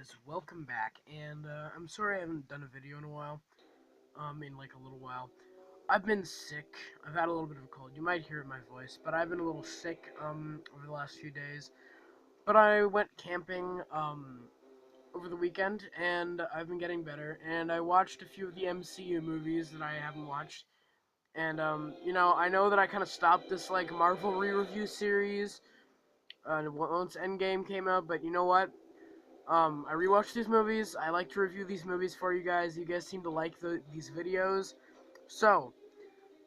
guys, welcome back, and I'm sorry I haven't done a video in a while, in like a little while. I've been sick. I've had a little bit of a cold. You might hear it in my voice, but I've been a little sick, over the last few days. But I went camping, over the weekend, and I've been getting better, and I watched a few of the MCU movies that I haven't watched, and, I know that I kind of stopped this, like, Marvel re-review series, once Endgame came out, but you know what? I rewatched these movies. I like to review these movies for you guys. You guys seem to like these videos. So,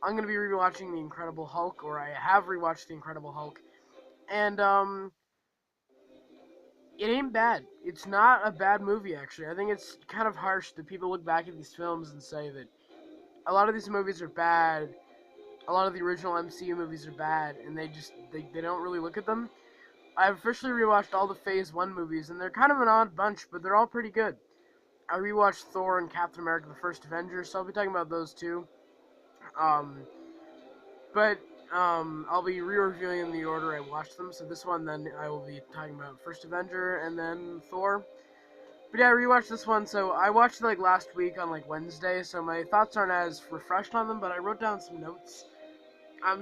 I'm going to be rewatching The Incredible Hulk, or I have rewatched The Incredible Hulk. And, it ain't bad. It's not a bad movie, actually. I think it's kind of harsh that people look back at these films and say that a lot of these movies are bad. A lot of the original MCU movies are bad, and they don't really look at them. I've officially rewatched all the Phase 1 movies, and they're kind of an odd bunch, but they're all pretty good. I rewatched Thor and Captain America: The First Avenger, so I'll be talking about those two. Um, but I'll be re-reviewing in the order I watched them. So this one, then I will be talking about First Avenger and then Thor. But yeah, I rewatched this one. So I watched it like last week on like Wednesday, so my thoughts aren't as refreshed on them. But I wrote down some notes.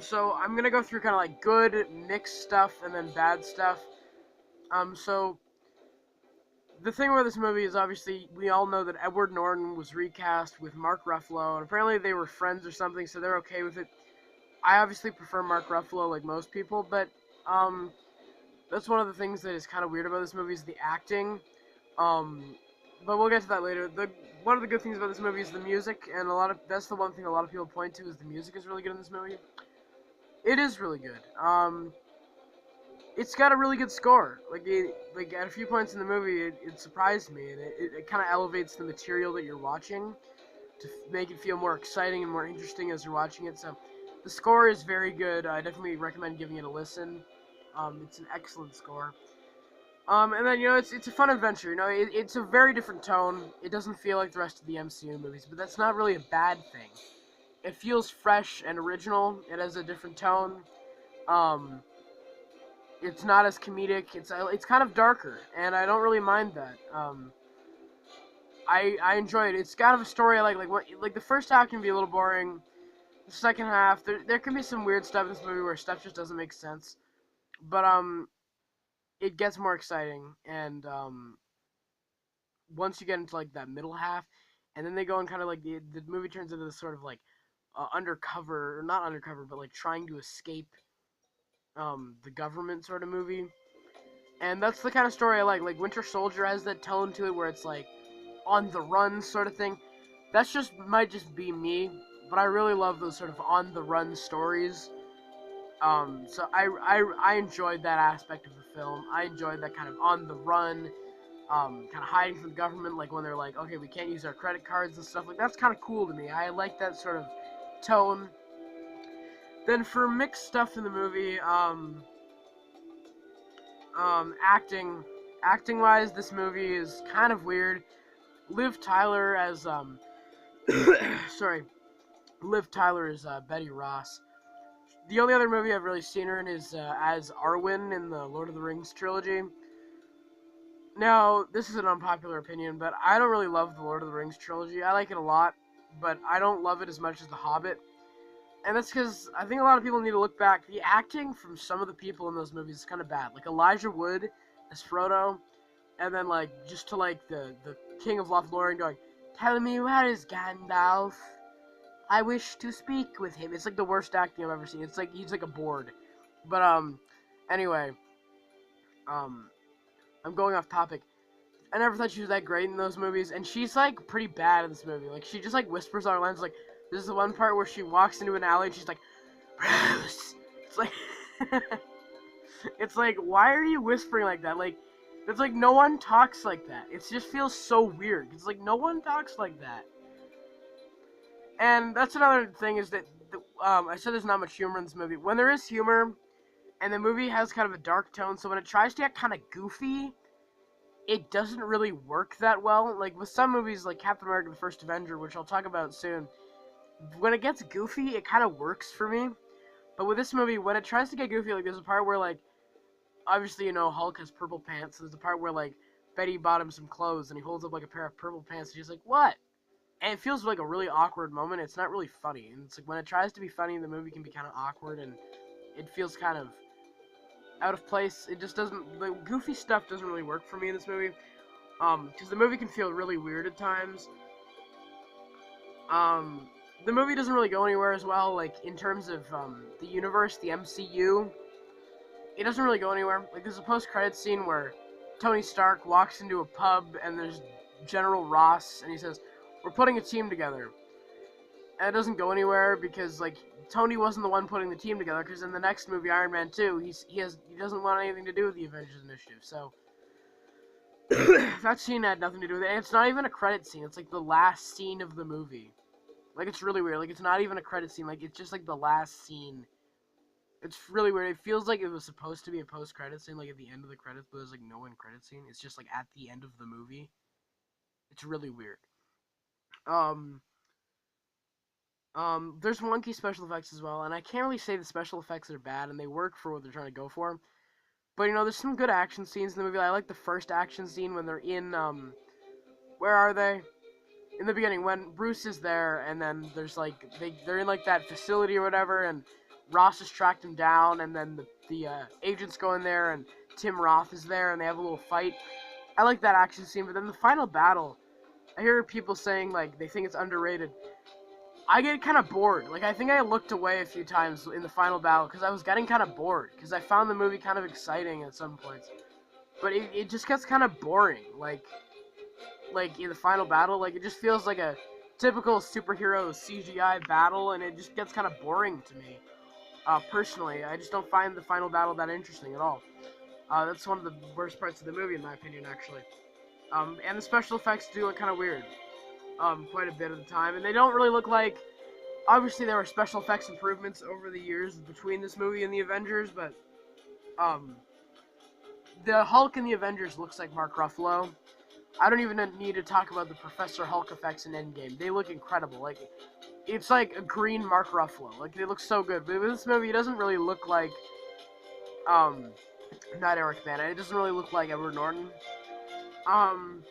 So I'm gonna go through kind of like good mixed stuff and then bad stuff. So the thing about this movie is obviously we all know that Edward Norton was recast with Mark Ruffalo, and apparently they were friends or something, so they're okay with it. I obviously prefer Mark Ruffalo like most people, but um, that's one of the things that is kind of weird about this movie is the acting. Um, but we'll get to that later. One of the good things about this movie is the music, and that's the one thing a lot of people point to is the music is really good in this movie. It is really good. It's got a really good score. Like at a few points in the movie, it surprised me, and it kind of elevates the material that you're watching to make it feel more exciting and more interesting as you're watching it. So, the score is very good. I definitely recommend giving it a listen. It's an excellent score. And then it's a fun adventure. It's a very different tone. It doesn't feel like the rest of the MCU movies, but that's not really a bad thing. It feels fresh and original. It has a different tone. Um, it's not as comedic. It's kind of darker, and I don't really mind that. I enjoy it. It's kind of a story I like the first half can be a little boring. The second half, there can be some weird stuff in this movie where stuff just doesn't make sense. But it gets more exciting, and once you get into like that middle half, and then they go and kind of like the movie turns into this sort of like undercover, or not undercover, but like trying to escape the government sort of movie. And that's the kind of story I like. Like Winter Soldier has that tone to it where it's like on the run sort of thing. That's just might just be me, but I really love those sort of on the run stories. So I enjoyed that aspect of the film. I enjoyed that kind of on the run, kind of hiding from the government, like when they're like, okay, we can't use our credit cards and stuff. Like that's kind of cool to me. I like that sort of tone. Then for mixed stuff in the movie, acting, acting wise, this movie is kind of weird. Liv Tyler as sorry, Liv Tyler is Betty Ross. The only other movie I've really seen her in is as Arwen in the Lord of the Rings trilogy. Now, this is an unpopular opinion, but I don't really love the Lord of the Rings trilogy. I like it a lot, but I don't love it as much as The Hobbit. And that's because I think a lot of people need to look back. The acting from some of the people in those movies is kind of bad. Like Elijah Wood as Frodo, and then like just to like the King of Lothlorien going, "Tell me where is Gandalf? I wish to speak with him." It's like the worst acting I've ever seen. It's like he's like a board. But anyway, um, I'm going off topic. I never thought she was that great in those movies, and she's like pretty bad in this movie. Like she just like whispers on her lines. Like this is the one part where she walks into an alley and she's like, "Bruce." It's like, it's like, why are you whispering like that? Like, it's like no one talks like that. It just feels so weird. It's like no one talks like that. And that's another thing is that I said there's not much humor in this movie. When there is humor, and the movie has kind of a dark tone, so when it tries to get kind of goofy, it doesn't really work that well. Like with some movies, like Captain America: The First Avenger, which I'll talk about soon, when it gets goofy, it kind of works for me. But with this movie, when it tries to get goofy, like there's a part where like obviously Hulk has purple pants. So there's a part where like Betty bought him some clothes, and he holds up like a pair of purple pants, and she's like, "What?" And it feels like a really awkward moment. It's not really funny, and it's like when it tries to be funny, the movie can be kind of awkward, and it feels kind of out of place. It just doesn't. The goofy stuff doesn't really work for me in this movie. Because the movie can feel really weird at times. Um, the movie doesn't really go anywhere as well. Like in terms of the universe, the MCU, it doesn't really go anywhere. Like there's a post-credit scene where Tony Stark walks into a pub and there's General Ross, and he says, "We're putting a team together." And it doesn't go anywhere because like Tony wasn't the one putting the team together. Because in the next movie, Iron Man 2, he doesn't want anything to do with the Avengers Initiative. So that scene had nothing to do with it. And it's not even a credit scene. It's like the last scene of the movie. Like it's really weird. Like it's not even a credit scene. Like it's just like the last scene. It's really weird. It feels like it was supposed to be a post-credit scene, like at the end of the credits, but there's like no end credit scene. It's just like at the end of the movie. It's really weird. Um, there's wonky special effects as well, and I can't really say the special effects are bad, and they work for what they're trying to go for. But you know, there's some good action scenes in the movie. I like the first action scene when they're in where are they? In the beginning when Bruce is there, and then there's like they're in like that facility or whatever, and Ross has tracked him down, and then the agents go in there, and Tim Roth is there, and they have a little fight. I like that action scene, but then the final battle, I hear people saying like they think it's underrated. I get kind of bored. Like I think I looked away a few times in the final battle because I was getting kind of bored because I found the movie kind of exciting at some points, but it just gets kind of boring. Like in the final battle, like it just feels like a typical superhero CGI battle, and it just gets kind of boring to me. Personally, I just don't find the final battle that interesting at all. That's one of the worst parts of the movie, in my opinion, actually. And the special effects do look kind of weird, quite a bit of the time, and they don't really look like. Obviously, there were special effects improvements over the years between this movie and the Avengers, but um, the Hulk in the Avengers looks like Mark Ruffalo. I don't even need to talk about the Professor Hulk effects in Endgame. They look incredible. Like, it's like a green Mark Ruffalo. Like, they look so good. But with this movie, it doesn't really look like, um, not Eric Bana. It doesn't really look like Edward Norton. Um,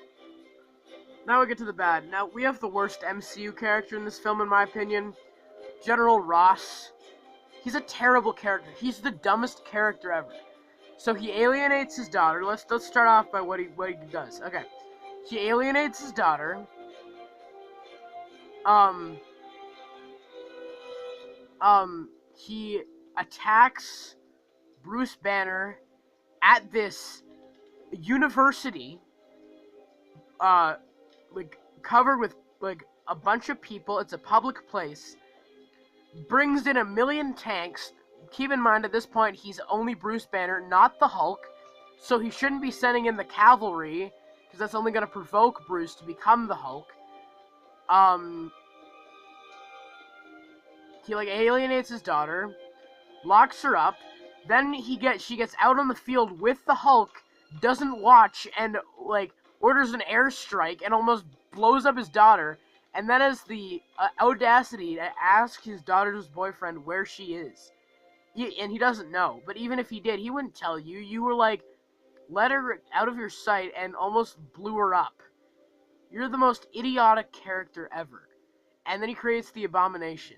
now we get to the bad. Now, we have the worst MCU character in this film, in my opinion. General Ross. He's a terrible character. He's the dumbest character ever. So he alienates his daughter. Let's start off by what he does. Okay. He alienates his daughter. Um, he attacks Bruce Banner at this university, like, covered with, like, a bunch of people. It's a public place. Brings in 1,000,000 tanks. Keep in mind, at this point, he's only Bruce Banner, not the Hulk. So he shouldn't be sending in the cavalry, because that's only going to provoke Bruce to become the Hulk. He, like, alienates his daughter, locks her up, then she gets out on the field with the Hulk, doesn't watch, and, like, orders an airstrike and almost blows up his daughter, and then has the audacity to ask his daughter's boyfriend where she is. And he doesn't know, but even if he did, he wouldn't tell you. You were like, let her out of your sight and almost blew her up. You're the most idiotic character ever. And then he creates the Abomination.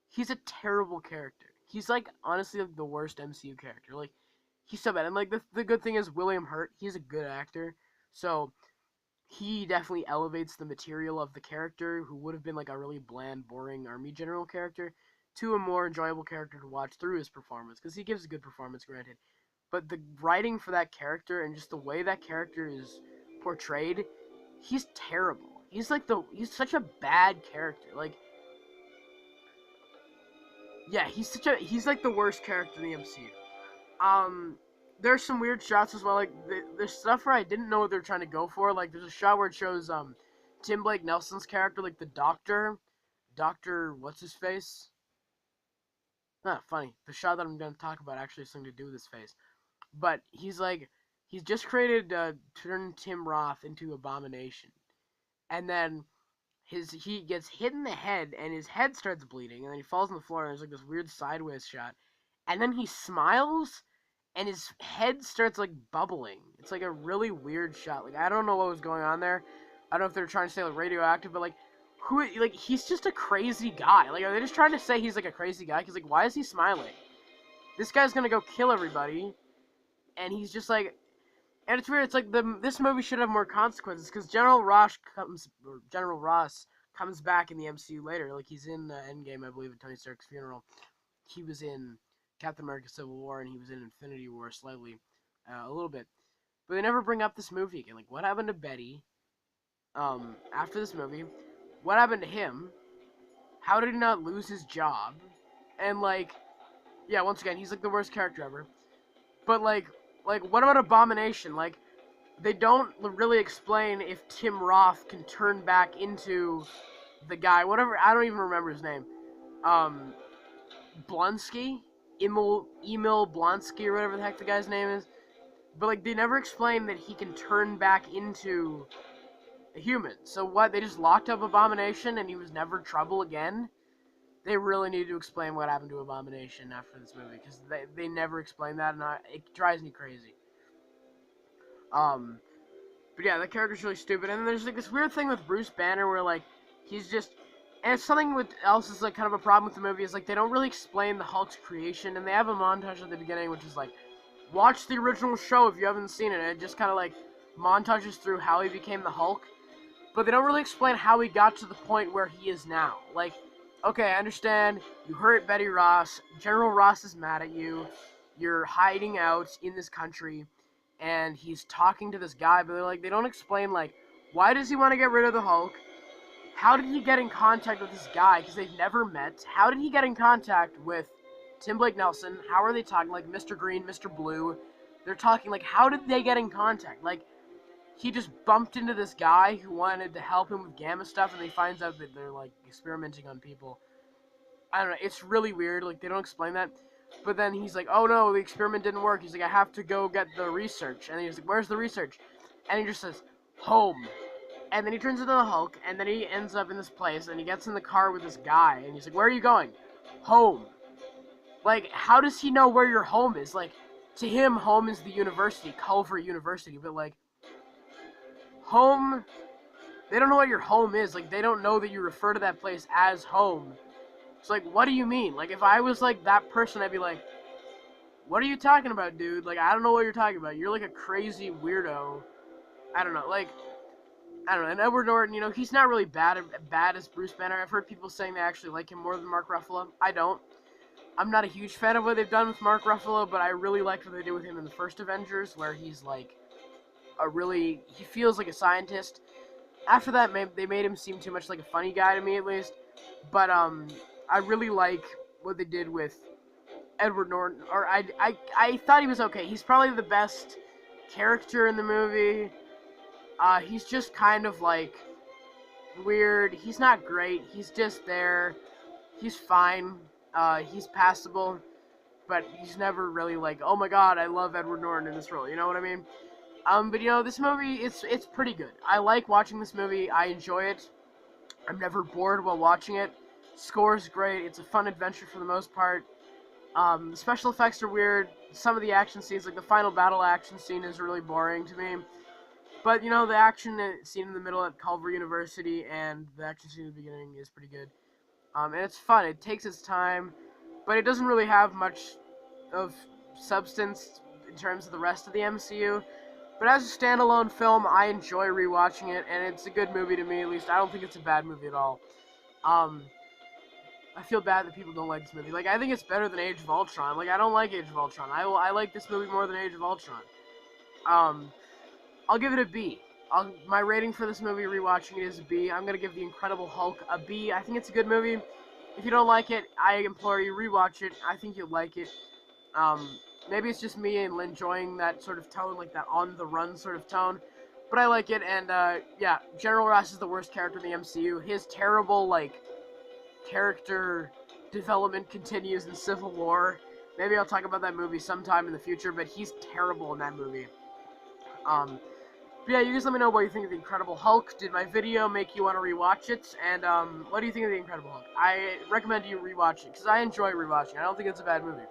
He's a terrible character. He's like honestly like the worst MCU character. Like he's so bad. And like the good thing is William Hurt, he's a good actor. So he definitely elevates the material of the character who would have been like a really bland, boring army general character to a more enjoyable character to watch through his performance because he gives a good performance, granted. But the writing for that character and just the way that character is portrayed, he's terrible. He's such a bad character. Like yeah, he's like the worst character in the MCU. There's some weird shots as well. Like there's stuff where I didn't know what they're trying to go for. Like there's a shot where it shows Tim Blake Nelson's character, like the Doctor what's his face? Not funny. The shot that I'm gonna talk about actually has something to do with his face. But he's just created turned Tim Roth into Abomination, and then he gets hit in the head and his head starts bleeding, and then he falls on the floor and there's like this weird sideways shot, and then he smiles and his head starts like bubbling. It's like a really weird shot. Like I don't know what was going on there. I don't know if they're trying to say like radioactive, but like who like he's just a crazy guy. Like are they just trying to say he's like a crazy guy? Because like why is he smiling? This guy's gonna go kill everybody, and he's just like, and it's weird. It's like this movie should have more consequences because General Ross comes back in the MCU later. Like he's in Endgame, I believe, at Tony Stark's funeral. He was in Captain America: Civil War, and he was in Infinity War slightly, a little bit. But they never bring up this movie again. Like what happened to Betty? After this movie, what happened to him? How did he not lose his job? And like, yeah, once again, he's like the worst character ever. But like what about Abomination? Like they don't really explain if Tim Roth can turn back into the guy, whatever, I don't even remember his name. Um Blonsky? Emil Blonsky or whatever the heck the guy's name is. But like they never explain that he can turn back into a human. So what, they just locked up Abomination and he was never trouble again? They really need to explain what happened to Abomination after this movie, because they never explain that, and it drives me crazy. Um, but yeah, that character's really stupid. And then there's like this weird thing with Bruce Banner where like he's just, and it's something with else is like kind of a problem with the movie is like they don't really explain the Hulk's creation, and they have a montage at the beginning which is like, watch the original show if you haven't seen it, and it just kind of like montages through how he became the Hulk, but they don't really explain how he got to the point where he is now. Like, okay, I understand, you hurt Betty Ross, General Ross is mad at you, you're hiding out in this country, and he's talking to this guy, but they don't explain, like, why does he want to get rid of the Hulk? How did he get in contact with this guy? Because they've never met. How did he get in contact with Tim Blake Nelson? How are they talking? Like, Mr. Green, Mr. Blue. They're talking, like, how did they get in contact? Like, he just bumped into this guy who wanted to help him with gamma stuff, and he finds out that they're, like, experimenting on people. I don't know, it's really weird, like, they don't explain that. But then he's like, oh no, the experiment didn't work. He's like, I have to go get the research. And he's like, where's the research? And he just says, home. And then he turns into the Hulk, and then he ends up in this place, and he gets in the car with this guy, and he's like, where are you going? Home. Like, how does he know where your home is? Like, to him, home is the university, Culver University, but, like, home, they don't know what your home is. Like, they don't know that you refer to that place as home. It's like, what do you mean? Like, if I was, like, that person, I'd be like, what are you talking about, dude? Like, I don't know what you're talking about. You're, like, a crazy weirdo. I don't know, like, I don't know. And Edward Norton, you know, he's not really bad as Bruce Banner. I've heard people saying they actually like him more than Mark Ruffalo. I don't. I'm not a huge fan of what they've done with Mark Ruffalo, but I really liked what they did with him in the first Avengers, where he's, like, he feels like a scientist. After that, they made him seem too much like a funny guy to me, at least. But, I really like what they did with Edward Norton, or I thought he was okay. He's probably the best character in the movie. He's just kind of, like, weird. He's not great. He's just there. He's fine. He's passable. But he's never really like, oh my god, I love Edward Norton in this role. You know what I mean? But you know, this movie, it's pretty good. I like watching this movie. I enjoy it. I'm never bored while watching it. Score's great. It's a fun adventure for the most part. The special effects are weird. Some of the action scenes, like the final battle action scene, is really boring to me. But, you know, the action scene in the middle at Culver University and the action scene at the beginning is pretty good. And it's fun. It takes its time, but it doesn't really have much of substance in terms of the rest of the MCU. But as a standalone film, I enjoy rewatching it, and it's a good movie to me, at least. I don't think it's a bad movie at all. I feel bad that people don't like this movie. Like, I think it's better than Age of Ultron. Like, I don't like Age of Ultron. I like this movie more than Age of Ultron. I'll give it a B. My rating for this movie, rewatching it, is a B. I'm gonna give The Incredible Hulk a B. I think it's a good movie. If you don't like it, I implore you, rewatch it. I think you'll like it. Maybe it's just me and enjoying that sort of tone, like that on-the-run sort of tone. But I like it, and, yeah, General Ross is the worst character in the MCU. His terrible, like, character development continues in Civil War. Maybe I'll talk about that movie sometime in the future, but he's terrible in that movie. But yeah, you guys let me know what you think of The Incredible Hulk. Did my video make you want to rewatch it? And, what do you think of The Incredible Hulk? I recommend you rewatch it, because I enjoy rewatching it. I don't think it's a bad movie.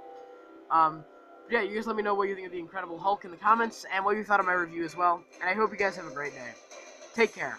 Yeah, you guys let me know what you think of the Incredible Hulk in the comments and what you thought of my review as well. And I hope you guys have a great day. Take care.